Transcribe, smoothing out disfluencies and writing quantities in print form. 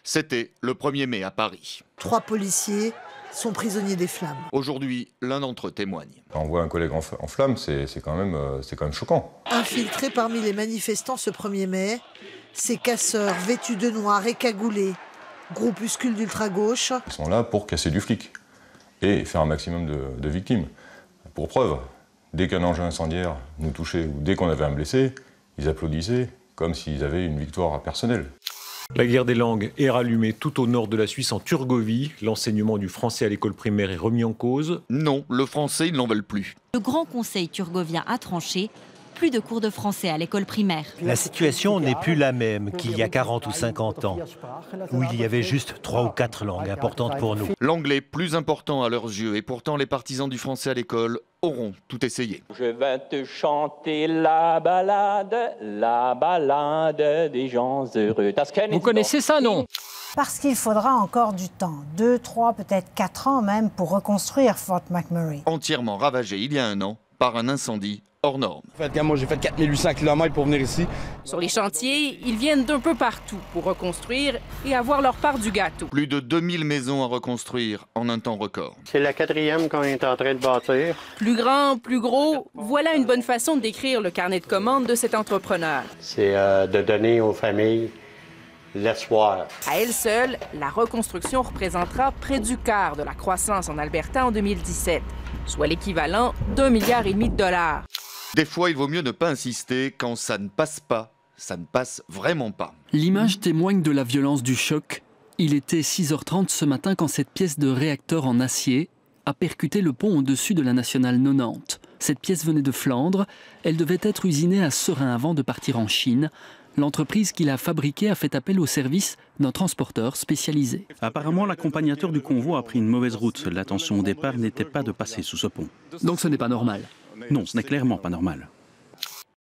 C'était le 1er mai à Paris. 3 policiers sont prisonniers des flammes. Aujourd'hui, l'un d'entre eux témoigne. Quand on voit un collègue en flammes, c'est quand même choquant. Infiltrés parmi les manifestants ce 1er mai, ces casseurs vêtus de noir et cagoulés, groupuscules d'ultra-gauche. Ils sont là pour casser du flic et faire un maximum de victimes. Pour preuve, dès qu'un engin incendiaire nous touchait ou dès qu'on avait un blessé, ils applaudissaient comme s'ils avaient une victoire personnelle. La guerre des langues est rallumée tout au nord de la Suisse, en Turgovie. L'enseignement du français à l'école primaire est remis en cause. Non, le français, ils n'en veulent plus. Le Grand Conseil turgovien a tranché. Plus de cours de français à l'école primaire. La situation n'est plus la même qu'il y a 40 ou 50 ans, où il y avait juste 3 ou 4 langues importantes pour nous. L'anglais plus important à leurs yeux, et pourtant les partisans du français à l'école auront tout essayé. Je vais te chanter la balade des gens heureux. Vous connaissez ça, non? Parce qu'il faudra encore du temps, 2, 3, peut-être 4 ans même, pour reconstruire Fort McMurray. Entièrement ravagé il y a un an par un incendie hors norme. Moi, j'ai fait 4800 km pour venir ici. Sur les chantiers, ils viennent d'un peu partout pour reconstruire et avoir leur part du gâteau. Plus de 2000 maisons à reconstruire en un temps record. C'est la 4e qu'on est en train de bâtir. Plus grand, plus gros, voilà une bonne façon de décrire le carnet de commandes de cet entrepreneur. C'est de donner aux familles l'espoir. À elle seule, la reconstruction représentera près du quart de la croissance en Alberta en 2017, soit l'équivalent d'1,5 milliard de dollars. Des fois, il vaut mieux ne pas insister. Quand ça ne passe pas, ça ne passe vraiment pas. L'image témoigne de la violence du choc. Il était 6h30 ce matin quand cette pièce de réacteur en acier a percuté le pont au-dessus de la nationale 90. Cette pièce venait de Flandre. Elle devait être usinée à Serein avant de partir en Chine. L'entreprise qui l'a fabriquée a fait appel au service d'un transporteur spécialisé. Apparemment, l'accompagnateur du convoi a pris une mauvaise route. L'intention au départ n'était pas de passer sous ce pont. Donc ce n'est pas normal? Non, ce n'est clairement pas normal.